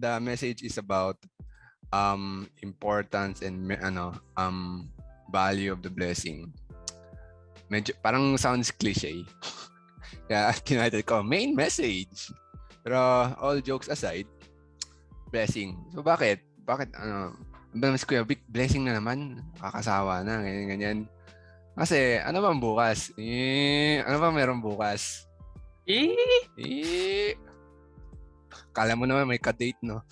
the message is about importance and value of the blessing. Medyo parang sounds cliche. Kaya tinitle ko main message. Pero all jokes aside, blessing. So bakit? Mas Kuya Vic, blessing na naman. Kakasawa na, ganyan. Kasi, ano bang bukas? Ano bang meron bukas? Kala mo naman may ka-date, no?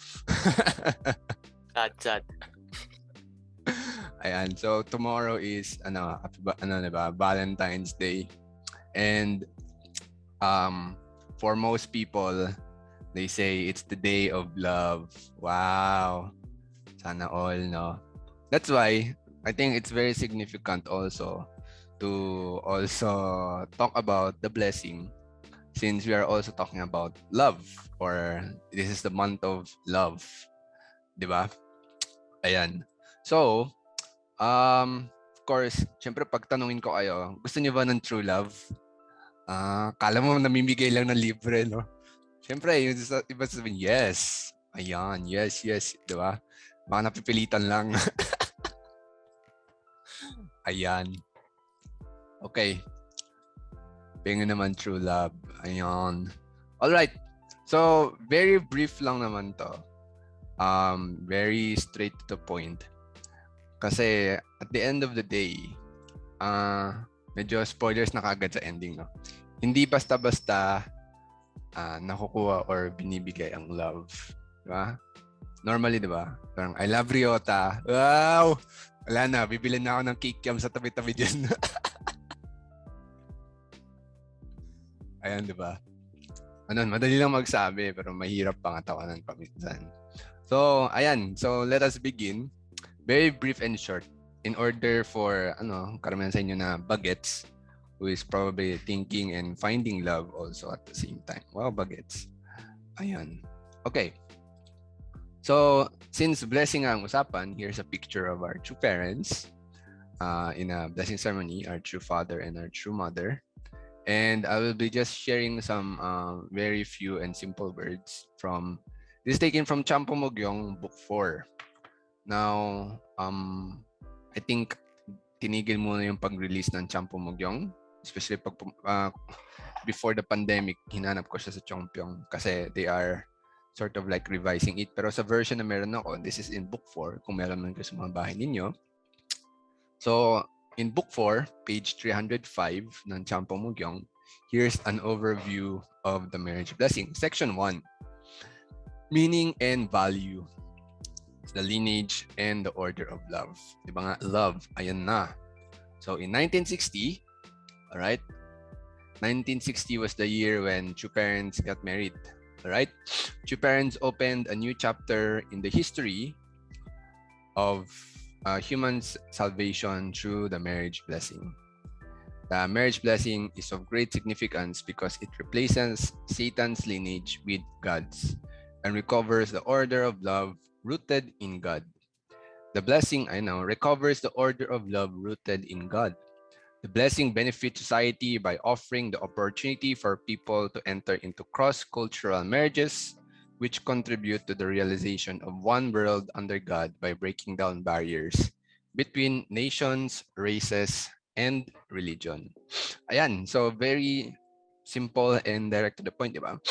Sad. Ayan, so tomorrow is, diba, Valentine's Day. And, for most people, they say it's the day of love. Wow. Sana all, no? That's why I think it's very significant also to also talk about the blessing, since we are also talking about love, or this is the month of love. Diba? Ayan. So, of course, syempre pag tanungin ko kayo, gusto niyo ba ng true love? Kala mo namimigay lang ng libre, no? Syempre, yung iba sabihin, yes. Ayan, yes. Diba? Baka napipilitan lang. Ayan. Okay. Pengen naman true love. Ayan. Alright. So, very brief lang naman to. Very straight to the point. Kasi, at the end of the day, medyo spoilers na kagad sa ending, no? Hindi basta-basta nakukuha or binibigay ang love. Diba? Normally, diba? Parang, I love Ryota. Wow! Wala na, bibilin na ako ng cake yam sa tabi-tabi dyan. Ayan, diba? Madali lang magsabi, pero mahirap pang tawanan pa minsan. So, ayan. So, let us begin. Very brief and short. In order for, karamihan sa inyo na bagets, who is probably thinking and finding love also at the same time. Wow, bagets. Ayan. Okay. So, since blessing ang usapan, here's a picture of our true parents in a blessing ceremony, our true father and our true mother. And I will be just sharing some very few and simple words from, this is taken from Champo Mogyong, Book 4. Now, I think tinigil muna yung pag-release ng Champo Mogyong, especially before the pandemic, hinanap ko siya sa Chongpyong kasi they are sort of like revising it. Pero sa version na meron ako, this is in Book 4, kung meron man kayo sa mga bahay ninyo. So, in Book 4, page 305 ng Champo Mogyong, here's an overview of the marriage blessing. Section 1, meaning and value. It's the lineage and the order of love. Diba nga, love, ayan na. So, in 1960, alright, 1960 was the year when two parents got married. Alright, two parents opened a new chapter in the history of human's salvation through the marriage blessing. The marriage blessing is of great significance because it replaces Satan's lineage with God's and recovers the order of love rooted in God. The blessing, recovers the order of love rooted in God. The blessing benefits society by offering the opportunity for people to enter into cross-cultural marriages, which contribute to the realization of one world under God by breaking down barriers between nations, races, and religion. Ayan, so very simple and direct to the point, diba?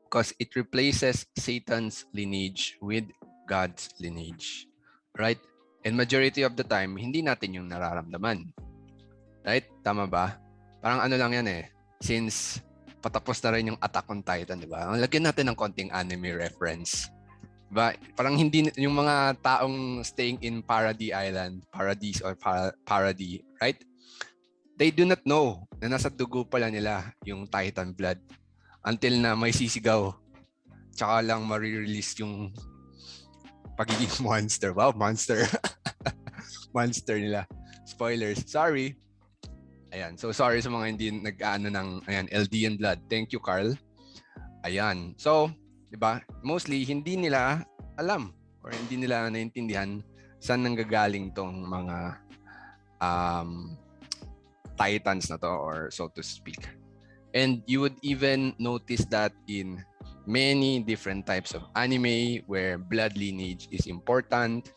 Because it replaces Satan's lineage with God's lineage, right? And majority of the time, hindi natin yung nararamdaman. Right? Tama ba? Parang lang yan eh. Since patapos na rin yung Attack on Titan, di ba? Lagyan natin ng konting anime reference. Diba? Parang hindi yung mga taong staying in Paradise or Paradis, right? They do not know na nasa dugo pala nila yung Titan blood until na may sisigaw. Tsaka lang ma-release yung pagiging monster. Wow, monster. Monster nila. Spoilers. Sorry. Ayan. So, sorry sa mga hindi nag-ano ng LDN blood. Thank you, Carl. Ayan. So, di ba? Mostly, hindi nila alam or hindi nila naintindihan saan nanggagaling tong mga titans na to, or so to speak. And you would even notice that in many different types of anime where blood lineage is important,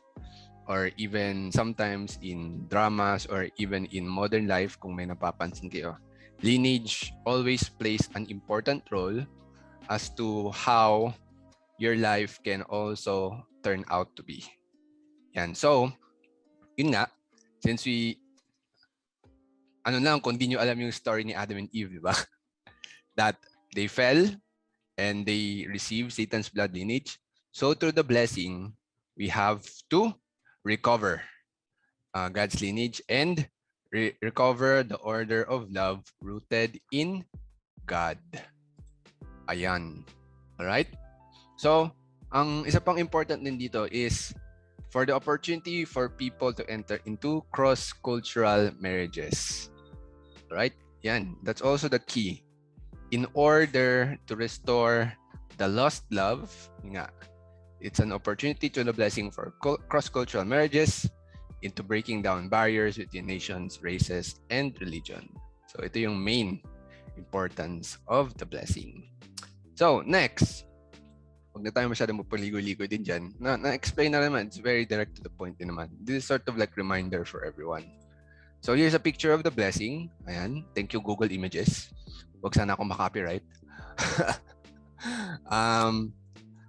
or even sometimes in dramas or even in modern life, kung may napapansin kayo, lineage always plays an important role as to how your life can also turn out to be. Yan. So, yun nga, since kung di nyo alam yung story ni Adam and Eve, di ba? That they fell and they received Satan's blood lineage. So through the blessing, we have to recover God's lineage and recover the order of love rooted in God. Ayan. Alright? So, ang isa pang important din dito is for the opportunity for people to enter into cross-cultural marriages. Right? Yan. That's also the key. In order to restore the lost love, it's an opportunity to the blessing for cross-cultural marriages into breaking down barriers between nations, races, and religion. So ito yung main importance of the blessing. So next, huwag na tayo masyadong magpaligo-ligo din dyan. Na-explain na naman. It's very direct to the point din naman. This is sort of like reminder for everyone. So here's a picture of the blessing. Ayan. Thank you, Google Images. Huwag sana akong makopyright.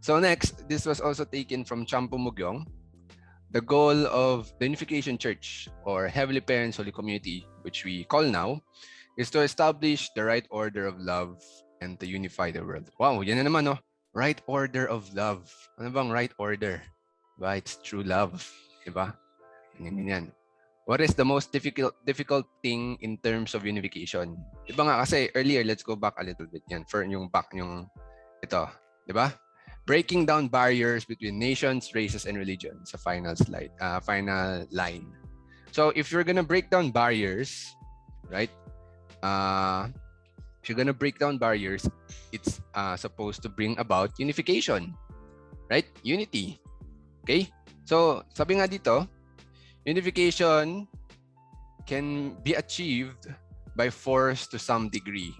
So next, this was also taken from Champo Mugyong. The goal of the Unification Church, or Heavenly Parents Holy Community, which we call now, is to establish the right order of love and to unify the world. Wow, yan na naman, no? Right order of love. Ano bang right order? Diba? It's true love. Diba? Yan. What is the most difficult thing in terms of unification? Diba nga kasi earlier, let's go back a little bit yan. For yung back yung ito. Diba? Breaking down barriers between nations, races, and religions. Sa final slide, final line. So if you're gonna break down barriers, right? If you're gonna break down barriers, it's supposed to bring about unification, right? Unity. Okay? So sabi nga dito, unification can be achieved by force to some degree.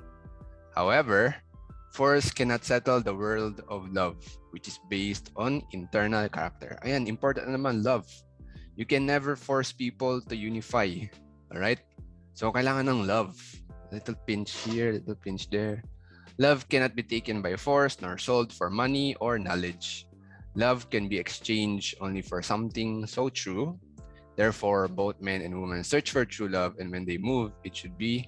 However, force cannot settle the world of love, which is based on internal character. Ayan, important naman, love. You can never force people to unify. Alright? So, kailangan ng love. Little pinch here, little pinch there. Love cannot be taken by force nor sold for money or knowledge. Love can be exchanged only for something so true. Therefore, both men and women search for true love, and when they move, it should be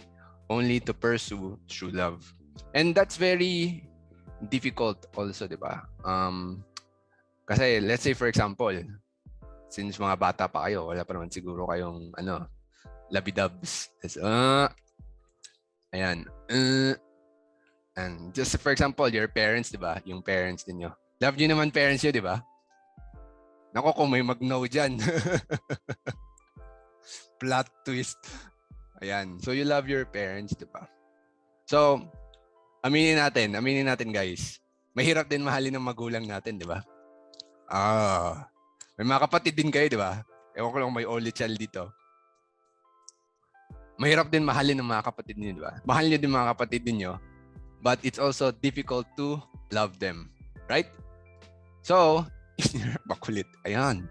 only to pursue true love. And that's very difficult also, di ba? Kasi let's say for example, since mga bata pa kayo, wala pa naman siguro kayong labidabs. Ayan. And just for example, your parents, di ba? Yung parents ninyo. Love nyo naman parents nyo, di ba? Nako, kung may mag-no dyan. Plot twist. Ayan. So, you love your parents, di ba? So, aminin natin guys. Mahirap din mahalin ng magulang natin, di ba? May mga kapatid din kayo, di ba? Ewan ko lang may only child dito. Mahirap din mahalin ng mga kapatid niyo, di ba? Mahal niyo din mga kapatid niyo, but it's also difficult to love them. Right? So, makulit. Ayan.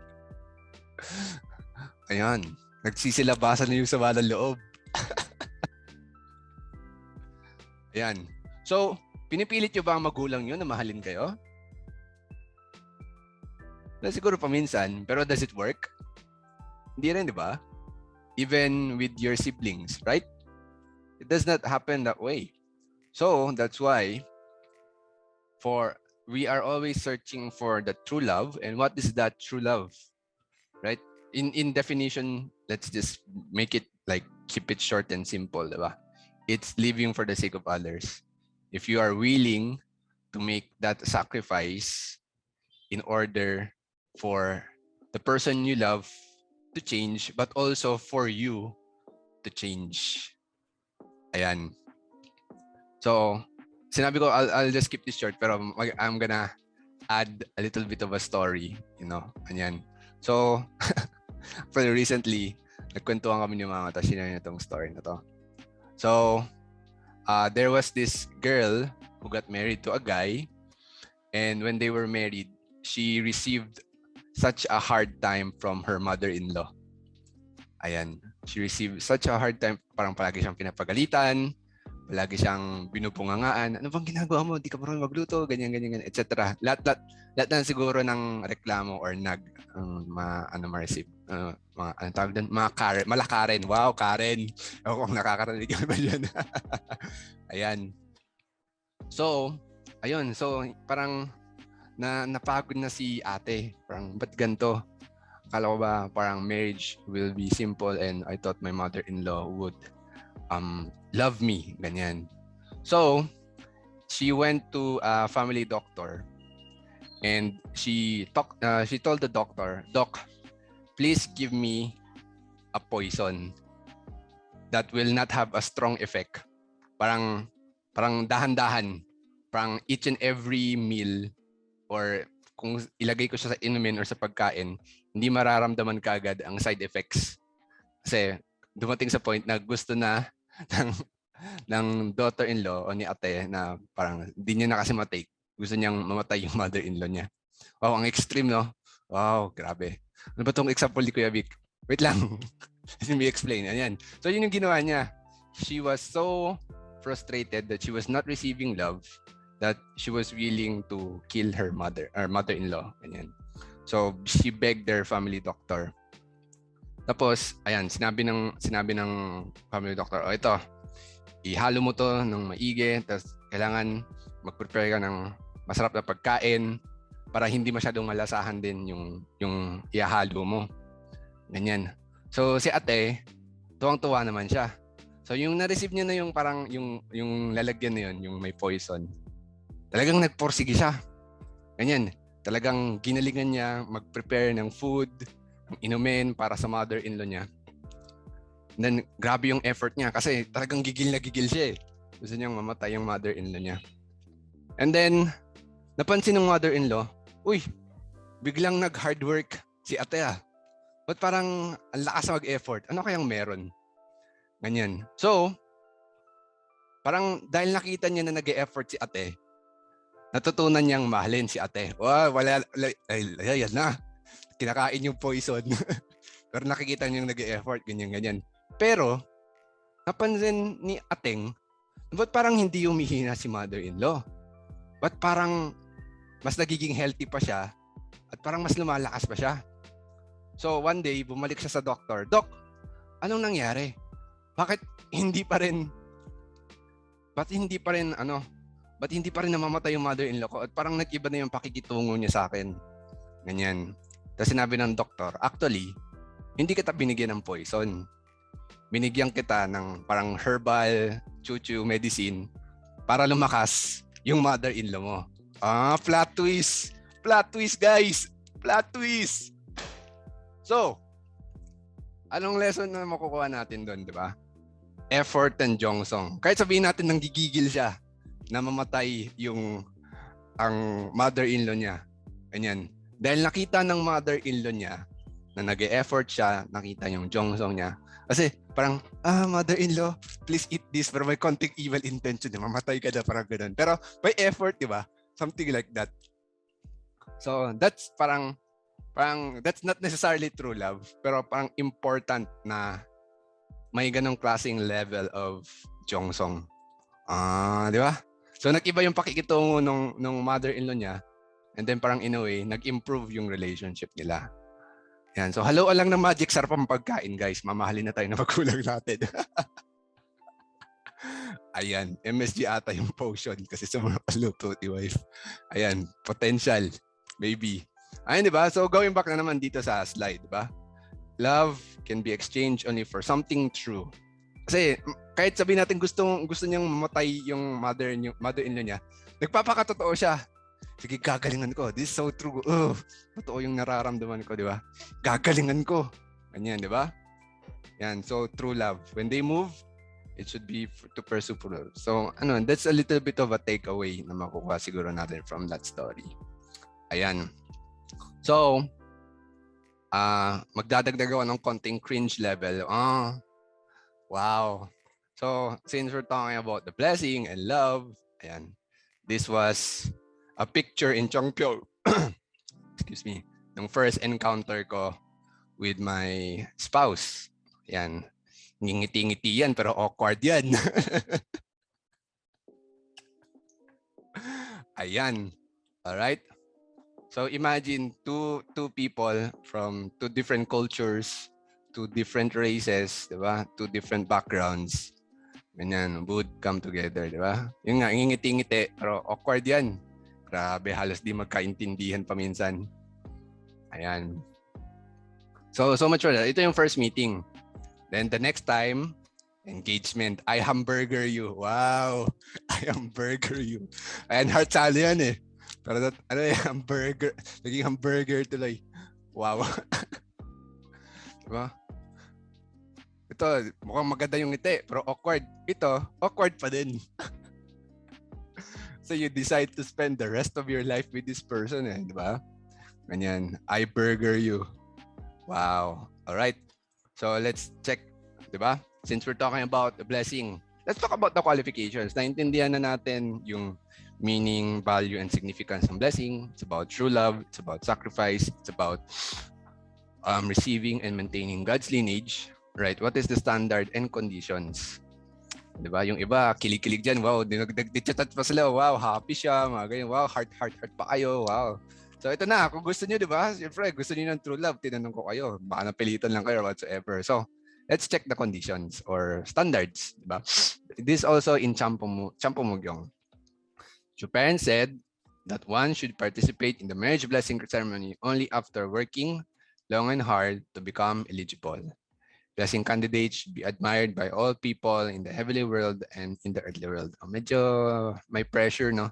Ayan. Nagsisilabasan na yung sama ng loob. Ayan. So, pinipilit nyo ba ang magulang nyo na mahalin kayo? Na siguro paminsan, pero does it work? Hindi rin, di ba? Even with your siblings, right? It does not happen that way. So, that's why we are always searching for the true love. And what is that true love? Right? In definition, let's just make it like, keep it short and simple, diba? It's living for the sake of others. If you are willing to make that sacrifice in order for the person you love to change, but also for you to change. Ayan. So, sinabi ko, I'll just keep this short, pero I'm gonna add a little bit of a story, Ayan. So, for recently, nagkwentuhan kami ni mama, tapos sinare niya itong story na to. So, there was this girl who got married to a guy, And when they were married, she received such a hard time from her mother-in-law. Ayan. She received such a hard time. Parang palagi siyang pinapagalitan. Palagi siyang binupungangaan. Ano bang ginagawa mo? Di ka marunong magluto. Ganyan, ganyan, ganyan, etc. Lahat na siguro ng reklamo or ma-receive. Ano tawag doon? Malakaren. Wow, Karen. Ako kung nakakarinig ka ba dyan. Ayan. So, ayun. So, parang napagod na si ate. Parang, ba't ganito? Akala ko ba parang marriage will be simple and I thought my mother-in-law would love me. Ganyan. So, she went to a family doctor and she told the doctor, "Doc, please give me a poison that will not have a strong effect." Parang dahan-dahan. Parang each and every meal or kung ilagay ko siya sa inumin or sa pagkain, hindi mararamdaman kaagad ang side effects. Kasi dumating sa point na gusto na ng daughter-in-law o ni ate na parang hindi niya na kasi matake. Gusto niyang mamatay yung mother-in-law niya. Wow, ang extreme, no? Wow, grabe. Ano ba itong example ni Kuya Vic? Wait lang. Let me explain. Ayan. So yun yung ginawa niya. She was so frustrated that she was not receiving love that she was willing to kill her mother-in-law. Ganyan. So she begged their family doctor. Tapos, ayan, sinabi ng family doctor, ito, ihalo mo to ng maigi, tapos kailangan mag-prepare ka ng masarap na pagkain para hindi masyadong malasahan din yung ihalo mo. Ganyan. So si ate, tuwang-tuwa naman siya. So yung na-receive niya na yung parang yung lalagyan na yun, yung may poison. Talagang nagporsige siya. Ganyan. Talagang ginalingan niya mag-prepare ng food, ng inumin para sa mother-in-law niya. And then, grabe yung effort niya kasi talagang gigil na gigil siya eh. Gusto niyang mamatay yung mother-in-law niya. And then, napansin ng mother-in-law, uy, biglang nag-hard work si ate ah. Ba't parang ang lakas mag-effort? Ano kayang meron? Ganyan. So, parang dahil nakita niya na nag-e-effort si ate, natutunan niyang mahalin si ate. Wow, yan na. Kinakain yung poison. Pero nakikita niyang nag-e-effort, ganyan. Pero, napansin ni ateng, ba't parang hindi humihina si mother-in-law? Ba't parang mas nagiging healthy pa siya at parang mas lumalakas pa siya? So, one day, bumalik siya sa doctor. Doc, anong nangyari? Bakit hindi pa rin namamatay yung mother-in-law ko at parang nag-iba na yung pakikitungo niya sa akin. Ganyan. Tapos sinabi ng doktor, actually, hindi kita binigyan ng poison. Binigyan kita ng parang herbal, chuchu, medicine para lumakas yung mother-in-law mo. Plot twist. Plot twist, guys. Plot twist. So, anong lesson na makukuha natin doon, di ba? Effort and Jongsong. Kahit sabihin natin nang gigigil siya, na mamatay ang mother-in-law niya. Ganyan. Dahil nakita ng mother-in-law niya na nag-e-effort siya, nakita yung Jongsong niya. Kasi parang, mother-in-law, please eat this, pero may konting evil intention na mamatay ka na, parang ganun. Pero may effort, di ba? Something like that. So that's parang that's not necessarily true love, pero parang important na may ganong klaseng level of Jongsong. Di ba? So nag-iba yung pakikitungo nung mother-in-law niya, and then parang in a way, nag-improve yung relationship nila. Yan. So haluan lang ng magic sarap ang pagkain, guys. Mamahalin na tayo na magulang natin. Ayan, MSG ata yung potion kasi sa mga paluto ni wife. Ayan, potential, maybe. Ayan, di ba? So going back na naman dito sa slide, di ba? Love can be exchanged only for something true. Kasi kahit sabihin natin gusto niyang mamatay yung mother-in-law niya, nagpapakatotoo siya. Sige, gagalingan ko. This is so true. Totoo yung nararamdaman ko, di ba? Gagalingan ko. Ganyan, di ba? Yan, so true love. When they move, it should be to pursue love. So, that's a little bit of a takeaway na makukuha siguro natin from that story. Ayan. So, magdadagdag ako ng konting cringe level. Wow. So, since we're talking about the blessing and love, ayan, this was a picture in Cheongpyo. Excuse me. Nung first encounter ko with my spouse. Yan. Ngingiti-ngiti yan pero awkward yan. Ayan. Alright? So imagine two people from two different cultures, two different races, di ba? Two different backgrounds. Ganyan, would come together, di ba? Yung nga, ngingiti-ngiti, pero awkward yan. Grabe, halos di magkaintindihan paminsan. Ayan. So much for that. Ito yung first meeting. Then the next time, engagement. I hamburger you. Wow. I hamburger you. Ayan, heart salo yan eh. Pero ano yung hamburger? Naging hamburger tuloy. Wow. Diba? Ito, mukhang maganda yung ngiti, pero awkward. Ito, awkward pa din. So you decide to spend the rest of your life with this person eh, di ba? Ganyan, I burger you. Wow. All right. So let's check, di ba? Since we're talking about the blessing, let's talk about the qualifications. Naintindihan na natin yung meaning, value, and significance ng blessing. It's about true love. It's about sacrifice. It's about receiving and maintaining God's lineage. Right? What is the standard and conditions? Diba? Yung iba, kilig-kilig dyan. Wow, dinagdag-chat pa sila. Wow, happy siya. Mga ganyan. Wow, heart pa kayo. Wow. So ito na, kung gusto niyo, diba? Siyempre, gusto niyo ng true love. Tinanong ko kayo. Baka napilitan lang kayo or whatsoever. So, let's check the conditions or standards. Diba? This also in Champomugyong. Your parents said that one should participate in the marriage blessing ceremony only after working long and hard to become eligible. Blessing candidates should be admired by all people in the heavenly world and in the earthly world. Medyo may pressure, no?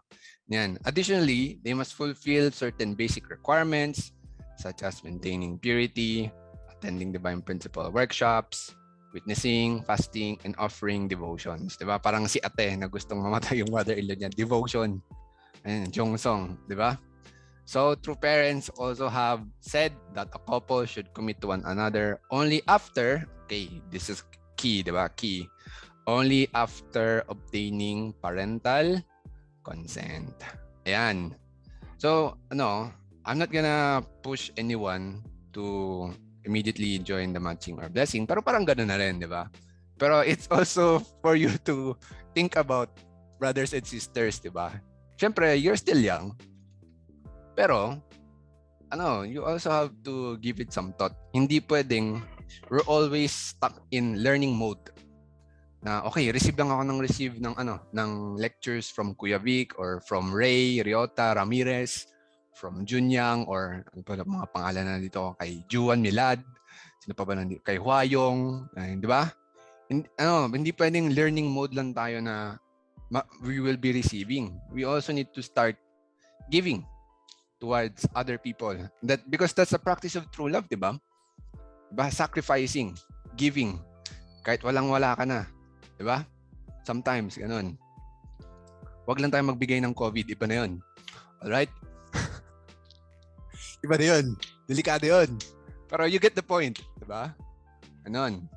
Yan. Additionally, they must fulfill certain basic requirements such as maintaining purity, attending divine principle workshops, witnessing, fasting, and offering devotions. Diba? Parang si ate na gustong mamatay yung mother-in-law niya. Devotion. Ayan, Jongsong. Diba? So, true parents also have said that a couple should commit to one another only after, okay, this is key, diba? Key. Only after obtaining parental consent. Ayan. So, I'm not gonna push anyone to immediately join the matching or blessing, pero parang gano'n na rin, diba? Pero it's also for you to think about brothers and sisters, diba? Siyempre, you're still young. Pero, you also have to give it some thought. Hindi pwedeng, we're always stuck in learning mode. Na, okay, receive ng lectures from Kuya Vic or from Ray, Riota, Ramirez, from Junyang, or ano pa mga pangalan na dito, kay Juan Milad, sino pa ba nandito, kay Huayong, di ba? Hindi pwedeng learning mode lang tayo na we will be receiving. We also need to start giving towards other people. Because that's a practice of true love, di ba? Diba? Sacrificing, giving, kahit walang-wala ka na. Di ba? Sometimes, ganun. Huwag lang tayo magbigay ng COVID, iba na yun. Alright? Iba na yun. Delikado yun. Pero you get the point. Di ba? Ganun.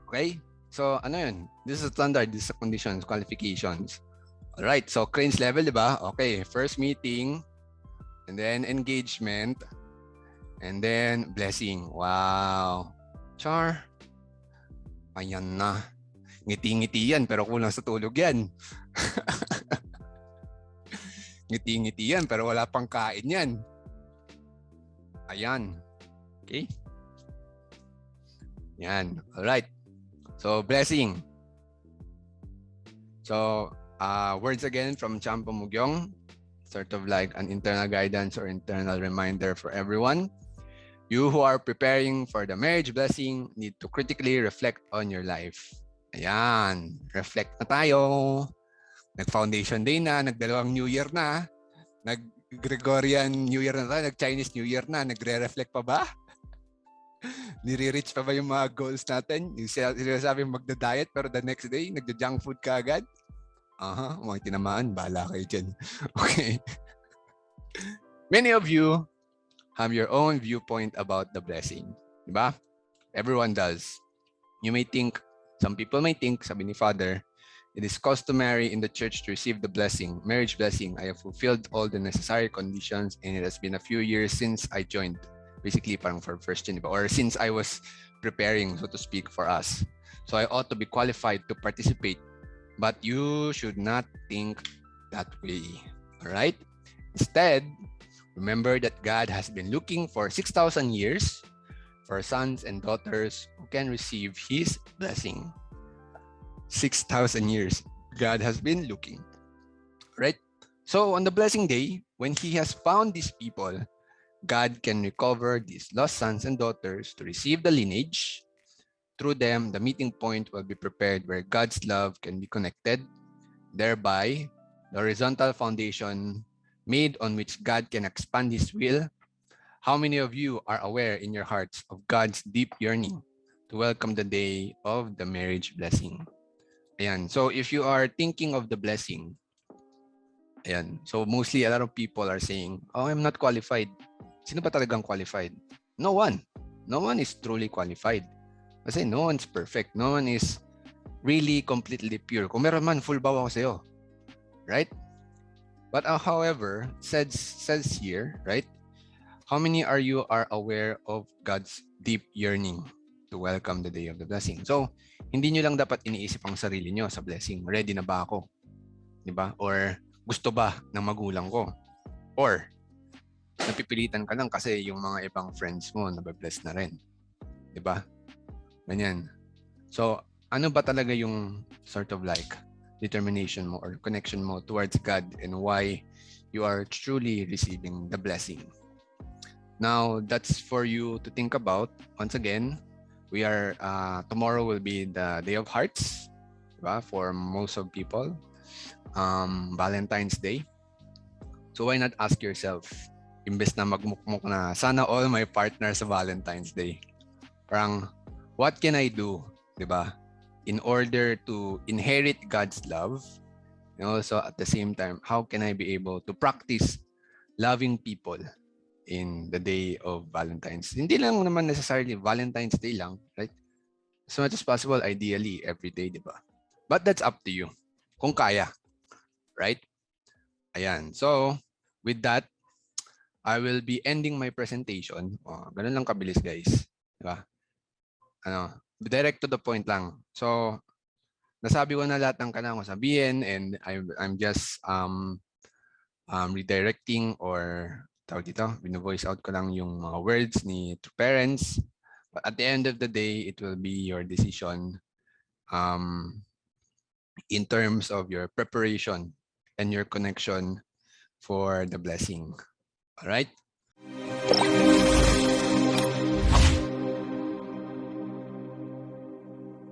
Okay? So, yun? This is a standard, this is a conditions, qualifications. Alright, so cringe level, di ba? Okay, first meeting, and then engagement, and then blessing. Wow. Char. Ayan na. Ngiti-ngiti yan, pero kulang sa tulog yan. Ngiti-ngiti yan, pero wala pang kain yan. Ayan. Okay? Yan. Alright. So, blessing. So, words again from Champo Mugyong. Sort of like an internal guidance or internal reminder for everyone. You who are preparing for the marriage blessing need to critically reflect on your life. Ayan. Reflect na tayo. Nag-Foundation Day na. Nag-dalawang New Year na. Nag-Gregorian New Year na tayo. Nag-Chinese New Year na. Nagre-reflect pa ba? Nire-reach pa ba yung mga goals natin? Yung sinasabi magda-diet pero the next day, nagda-junk food ka agad? Mga tinamaan, bahala kayo dyan. Okay. Many of you have your own viewpoint about the blessing. Diba? Everyone does. You may think, some people may think, sabi ni Father, It is customary in the church to receive the blessing, marriage blessing. I have fulfilled all the necessary conditions, and it has been a few years since I joined. Basically, parang for first year, or since I was preparing, so to speak, for us. So I ought to be qualified to participate. But you should not think that way. All right? Instead, remember that God has been looking for 6,000 years for sons and daughters who can receive His blessing. 6,000 years, God has been looking. Right? So on the blessing day, when He has found these people, God can recover these lost sons and daughters to receive the lineage. Through them, the meeting point will be prepared where God's love can be connected. Thereby, the horizontal foundation made on which God can expand His will. How many of you are aware in your hearts of God's deep yearning to welcome the day of the marriage blessing? Ayan. So if you are thinking of the blessing, ayan. So mostly a lot of people are saying, oh, I'm not qualified. Sino ba talagang qualified? No one. No one is truly qualified. Kasi no one's perfect. No one is really completely pure. Kung meron man, full bawa ko sa'yo. Right? But however, says here, right? How many are aware of God's deep yearning to welcome the day of the blessing? So, hindi nyo lang dapat iniisip ang sarili nyo sa blessing. Ready na ba ako? Diba? Or gusto ba ng magulang ko? Or napipilitan ka lang kasi yung mga ibang friends mo nababless na rin. Diba? Ganyan. So, ano ba talaga yung sort of like determination mo or connection mo towards God and why you are truly receiving the blessing? Now, that's for you to think about. Once again, we are tomorrow will be the Day of Hearts, diba? For most of people, Valentine's Day. So why not ask yourself, imbes na magmukmuk na sana all my partners sa Valentine's Day, parang what can I do, diba, in order to inherit God's love, and also at the same time, how can I be able to practice loving people in the day of Valentine's? Hindi lang naman necessarily Valentine's Day lang, right? As much as possible, ideally, every day, di ba? But that's up to you. Kung kaya, right? Ayan. So, with that, I will be ending my presentation. Oh, ganun lang kabilis, guys. Di ba? Direct to the point lang. So, nasabi ko na lahat ng kailangan ko sabihin and I'm just redirecting or tawag dito, bino-voice out ko lang yung mga words ni parents. But at the end of the day, it will be your decision in terms of your preparation and your connection for the blessing. All right?